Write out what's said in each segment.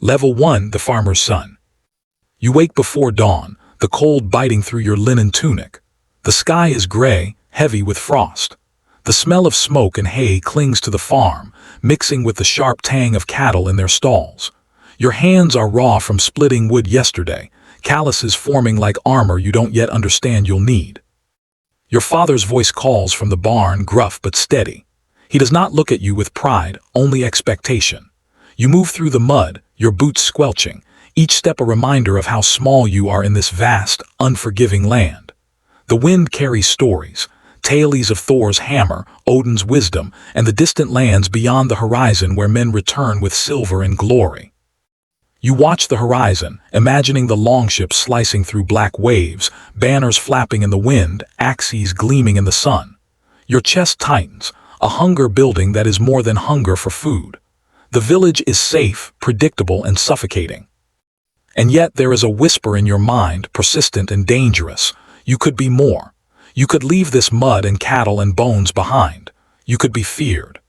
Level 1, the farmer's son. You wake before dawn, the cold biting through your linen tunic. The sky is gray, heavy with frost. The smell of smoke and hay clings to the farm, mixing with the sharp tang of cattle in their stalls. Your hands are raw from splitting wood yesterday, calluses forming like armor you don't yet understand you'll need. Your father's voice calls from the barn, gruff but steady. He does not look at you with pride, only expectation. You move through the mud, your boots squelching, each step a reminder of how small you are in this vast, unforgiving land. The wind carries stories, tales of Thor's hammer, Odin's wisdom, and the distant lands beyond the horizon where men return with silver and glory. You watch the horizon, imagining the longships slicing through black waves, banners flapping in the wind, axes gleaming in the sun. Your chest tightens, a hunger building that is more than hunger for food. The village is safe, predictable, and suffocating. And yet there is a whisper in your mind, persistent and dangerous. You could be more. You could leave this mud and cattle and bones behind. You could be feared.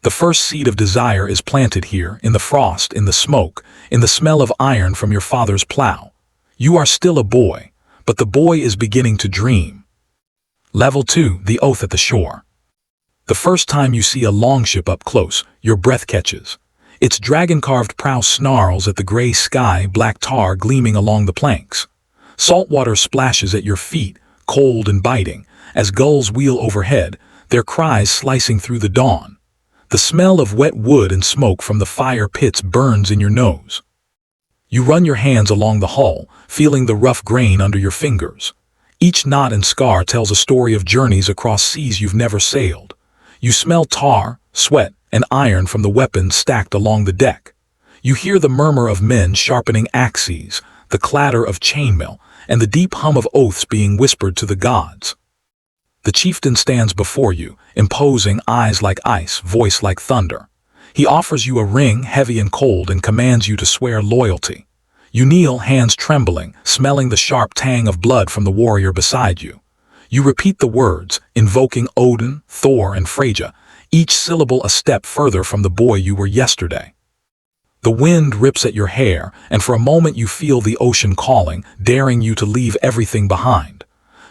The first seed of desire is planted here, in the frost, in the smoke, in the smell of iron from your father's plow. You are still a boy, but the boy is beginning to dream. Level 2, the oath at the shore. The first time you see a longship up close, your breath catches. Its dragon-carved prow snarls at the gray sky, black tar gleaming along the planks. Salt water splashes at your feet, cold and biting, as gulls wheel overhead, their cries slicing through the dawn. The smell of wet wood and smoke from the fire pits burns in your nose. You run your hands along the hull, feeling the rough grain under your fingers. Each knot and scar tells a story of journeys across seas you've never sailed. You smell tar, sweat, and iron from the weapons stacked along the deck. You hear the murmur of men sharpening axes, the clatter of chainmail, and the deep hum of oaths being whispered to the gods. The chieftain stands before you, imposing, eyes like ice, voice like thunder. He offers you a ring, heavy and cold, and commands you to swear loyalty. You kneel, hands trembling, smelling the sharp tang of blood from the warrior beside you. You repeat the words, invoking Odin, Thor, and Freyja, each syllable a step further from the boy you were yesterday. The wind rips at your hair, and for a moment you feel the ocean calling, daring you to leave everything behind.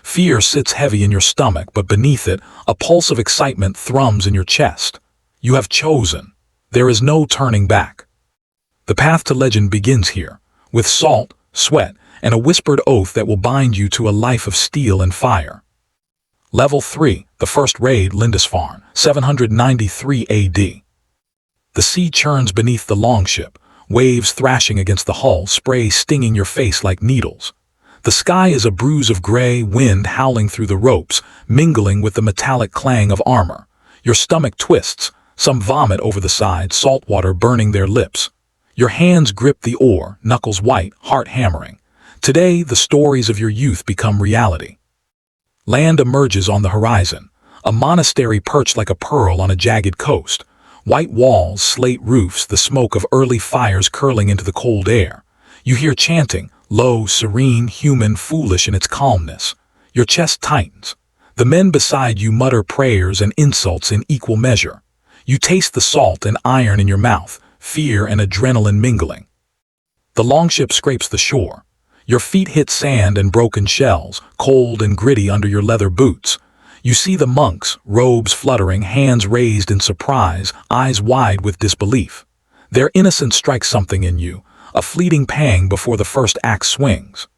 Fear sits heavy in your stomach, but beneath it, a pulse of excitement thrums in your chest. You have chosen. There is no turning back. The path to legend begins here, with salt, sweat, and a whispered oath that will bind you to a life of steel and fire. Level 3, the first raid, Lindisfarne, 793 AD. The sea churns beneath the longship, waves thrashing against the hull, spray stinging your face like needles. The sky is a bruise of gray, wind howling through the ropes, mingling with the metallic clang of armor. Your stomach twists, some vomit over the side, salt water burning their lips. Your hands grip the oar, knuckles white, heart hammering. Today, the stories of your youth become reality. Land emerges on the horizon, a monastery perched like a pearl on a jagged coast. White walls, slate roofs, the smoke of early fires curling into the cold air. You hear chanting, low, serene, human, foolish in its calmness. Your chest tightens. The men beside you mutter prayers and insults in equal measure. You taste the salt and iron in your mouth, fear and adrenaline mingling. The longship scrapes the shore. Your feet hit sand and broken shells, cold and gritty under your leather boots. You see the monks, robes fluttering, hands raised in surprise, eyes wide with disbelief. Their innocence strikes something in you, a fleeting pang before the first axe swings.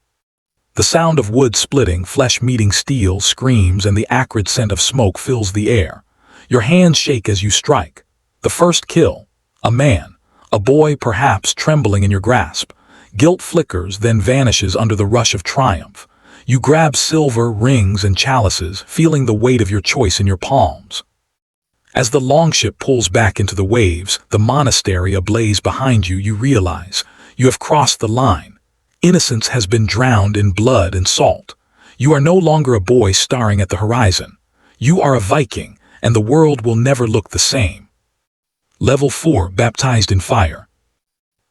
The sound of wood splitting, flesh meeting steel, screams, and the acrid scent of smoke fills the air. Your hands shake as you strike. The first kill. A man. A boy, perhaps, trembling in your grasp. Guilt flickers, then vanishes under the rush of triumph. You grab silver, rings, and chalices, feeling the weight of your choice in your palms. As the longship pulls back into the waves, the monastery ablaze behind you, you realize you have crossed the line. Innocence has been drowned in blood and salt. You are no longer a boy staring at the horizon. You are a Viking, and the world will never look the same. Level 4, baptized in fire.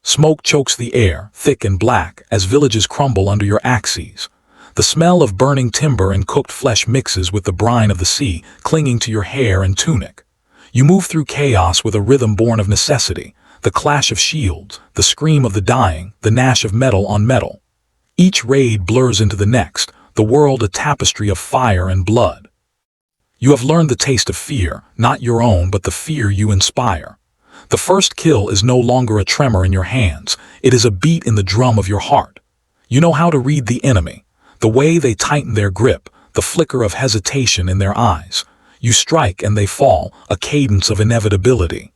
Smoke chokes the air, thick and black, as villages crumble under your axes. The smell of burning timber and cooked flesh mixes with the brine of the sea, clinging to your hair and tunic. You move through chaos with a rhythm born of necessity, the clash of shields, the scream of the dying, the gnash of metal on metal. Each raid blurs into the next, the world a tapestry of fire and blood. You have learned the taste of fear, not your own but the fear you inspire. The first kill is no longer a tremor in your hands, it is a beat in the drum of your heart. You know how to read the enemy, the way they tighten their grip, the flicker of hesitation in their eyes. You strike and they fall, a cadence of inevitability.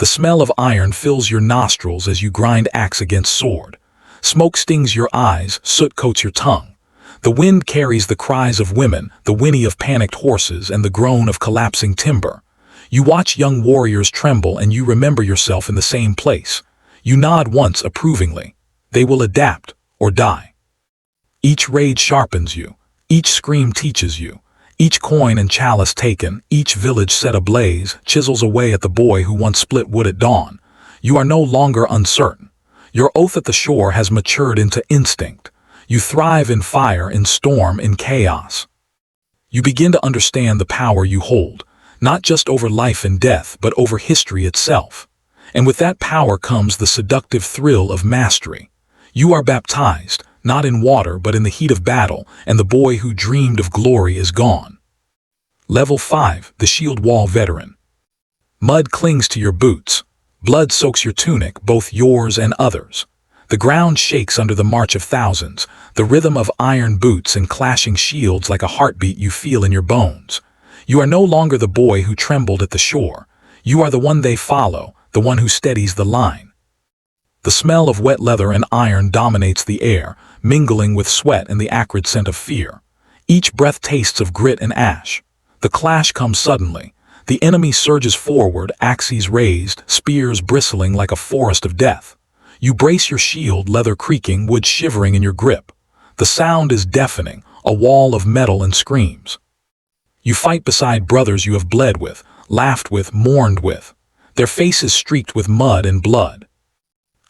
The smell of iron fills your nostrils as you grind axe against sword. Smoke stings your eyes, soot coats your tongue. The wind carries the cries of women, the whinny of panicked horses, and the groan of collapsing timber. You watch young warriors tremble and you remember yourself in the same place. You nod once approvingly. They will adapt or die. Each raid sharpens you. Each scream teaches you. Each coin and chalice taken, each village set ablaze, chisels away at the boy who once split wood at dawn. You are no longer uncertain. Your oath at the shore has matured into instinct. You thrive in fire, in storm, in chaos. You begin to understand the power you hold, not just over life and death, but over history itself. And with that power comes the seductive thrill of mastery. You are baptized, not in water but in the heat of battle, and the boy who dreamed of glory is gone. Level 5, the Shield Wall Veteran. Mud clings to your boots. Blood soaks your tunic, both yours and others. The ground shakes under the march of thousands, the rhythm of iron boots and clashing shields like a heartbeat you feel in your bones. You are no longer the boy who trembled at the shore. You are the one they follow, the one who steadies the line. The smell of wet leather and iron dominates the air, mingling with sweat and the acrid scent of fear. Each breath tastes of grit and ash. The clash comes suddenly. The enemy surges forward, axes raised, spears bristling like a forest of death. You brace your shield, leather creaking, wood shivering in your grip. The sound is deafening, a wall of metal and screams. You fight beside brothers you have bled with, laughed with, mourned with. Their faces streaked with mud and blood.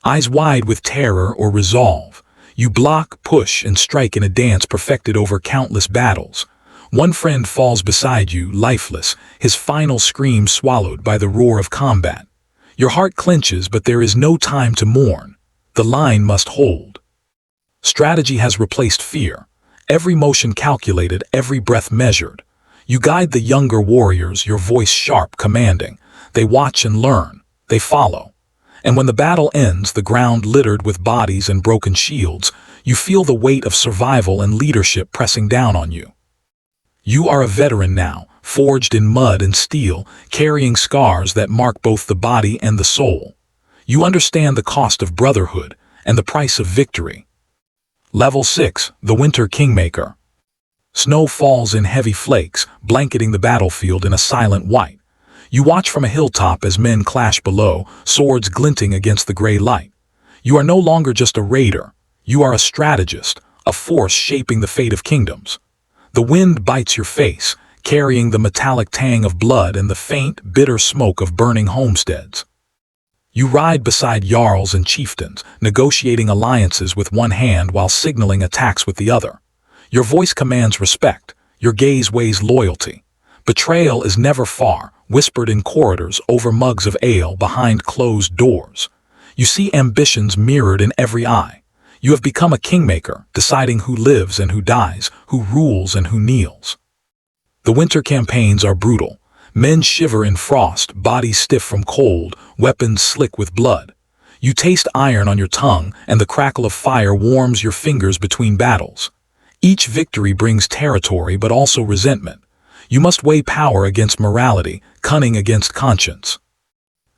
Eyes wide with terror or resolve. You block, push, and strike in a dance perfected over countless battles. One friend falls beside you, lifeless, his final scream swallowed by the roar of combat. Your heart clenches, but there is no time to mourn. The line must hold. Strategy has replaced fear. Every motion calculated, every breath measured. You guide the younger warriors, your voice sharp, commanding. They watch and learn. They follow. And when the battle ends, the ground littered with bodies and broken shields, you feel the weight of survival and leadership pressing down on you. You are a veteran now, forged in mud and steel, carrying scars that mark both the body and the soul. You understand the cost of brotherhood and the price of victory. Level 6, the Winter Kingmaker. Snow falls in heavy flakes, blanketing the battlefield in a silent white. You watch from a hilltop as men clash below, swords glinting against the gray light. You are no longer just a raider. You are a strategist, a force shaping the fate of kingdoms. The wind bites your face, carrying the metallic tang of blood and the faint, bitter smoke of burning homesteads. You ride beside jarls and chieftains, negotiating alliances with one hand while signaling attacks with the other. Your voice commands respect, your gaze weighs loyalty. Betrayal is never far, whispered in corridors, over mugs of ale, behind closed doors. You see ambitions mirrored in every eye. You have become a kingmaker, deciding who lives and who dies, who rules and who kneels. The winter campaigns are brutal. Men shiver in frost, bodies stiff from cold, weapons slick with blood. You taste iron on your tongue, and the crackle of fire warms your fingers between battles. Each victory brings territory but also resentment. You must weigh power against morality, cunning against conscience.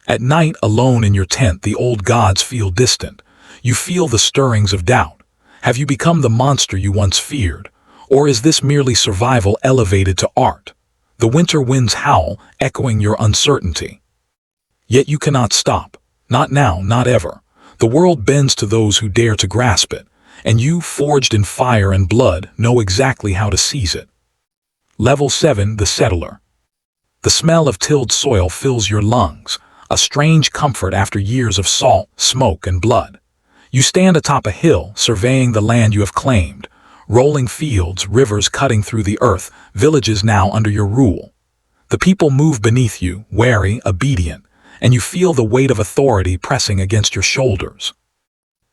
At night, alone in your tent, the old gods feel distant. You feel the stirrings of doubt. Have you become the monster you once feared? Or is this merely survival elevated to art? The winter winds howl, echoing your uncertainty. Yet you cannot stop. Not now, not ever. The world bends to those who dare to grasp it, and you, forged in fire and blood, know exactly how to seize it. Level 7, the Settler. The smell of tilled soil fills your lungs, a strange comfort after years of salt, smoke, and blood. You stand atop a hill, surveying the land you have claimed. Rolling fields, rivers cutting through the earth, villages now under your rule. The people move beneath you, wary, obedient, and you feel the weight of authority pressing against your shoulders.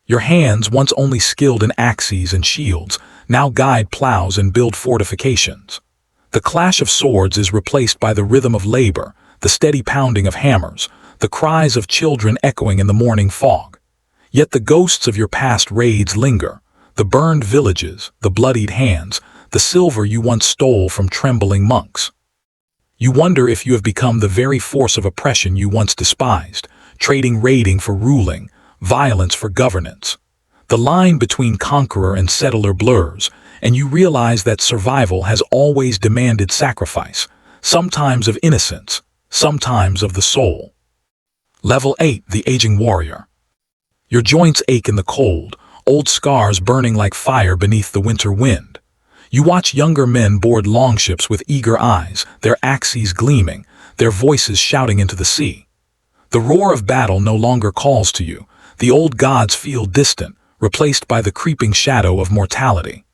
Your hands, once only skilled in axes and shields, now guide plows and build fortifications. The clash of swords is replaced by the rhythm of labor, the steady pounding of hammers, the cries of children echoing in the morning fog. Yet the ghosts of your past raids linger, the burned villages, the bloodied hands, the silver you once stole from trembling monks. You wonder if you have become the very force of oppression you once despised, trading raiding for ruling, violence for governance. The line between conqueror and settler blurs, and you realize that survival has always demanded sacrifice, sometimes of innocence, sometimes of the soul. Level 8, the aging warrior. Your joints ache in the cold, old scars burning like fire beneath the winter wind. You watch younger men board longships with eager eyes, their axes gleaming, their voices shouting into the sea. The roar of battle no longer calls to you. The old gods feel distant, replaced by the creeping shadow of mortality.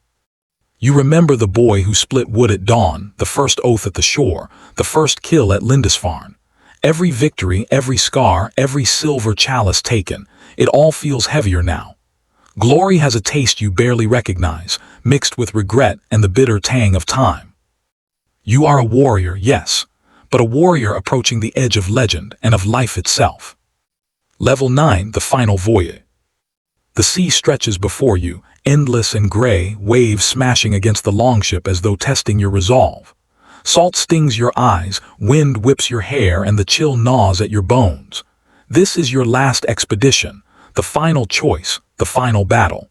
You remember the boy who split wood at dawn, the first oath at the shore, the first kill at Lindisfarne. Every victory, every scar, every silver chalice taken, it all feels heavier now. Glory has a taste you barely recognize, mixed with regret and the bitter tang of time. You are a warrior, yes, but a warrior approaching the edge of legend and of life itself. Level 9, the final voyage. The sea stretches before you, endless and gray, waves smashing against the longship as though testing your resolve. Salt stings your eyes, wind whips your hair, and the chill gnaws at your bones. This is your last expedition, the final choice, the final battle.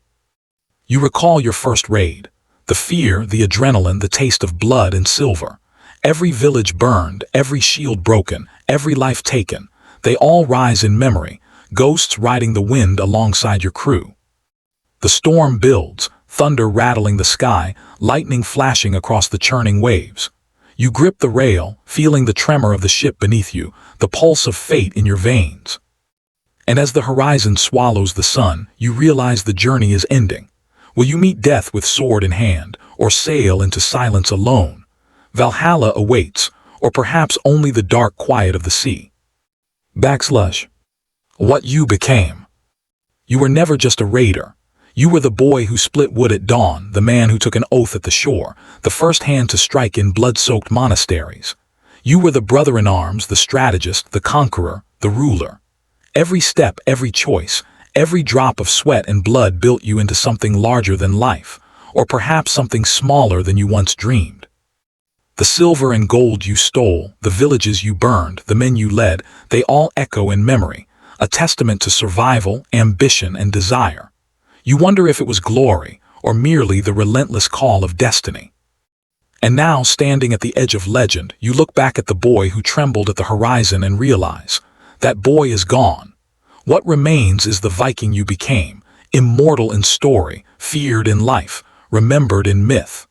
You recall your first raid. The fear, the adrenaline, the taste of blood and silver. Every village burned, every shield broken, every life taken. They all rise in memory, ghosts riding the wind alongside your crew. The storm builds, thunder rattling the sky, lightning flashing across the churning waves. You grip the rail, feeling the tremor of the ship beneath you, the pulse of fate in your veins. And as the horizon swallows the sun, you realize the journey is ending. Will you meet death with sword in hand, or sail into silence alone? Valhalla awaits, or perhaps only the dark quiet of the sea. Backslush. What you became. You were never just a raider. You were the boy who split wood at dawn, the man who took an oath at the shore, the first hand to strike in blood-soaked monasteries. You were the brother-in-arms, the strategist, the conqueror, the ruler. Every step, every choice, every drop of sweat and blood built you into something larger than life, or perhaps something smaller than you once dreamed. The silver and gold you stole, the villages you burned, the men you led, they all echo in memory, a testament to survival, ambition, and desire. You wonder if it was glory, or merely the relentless call of destiny. And now, standing at the edge of legend, you look back at the boy who trembled at the horizon and realize, that boy is gone. What remains is the Viking you became, immortal in story, feared in life, remembered in myth.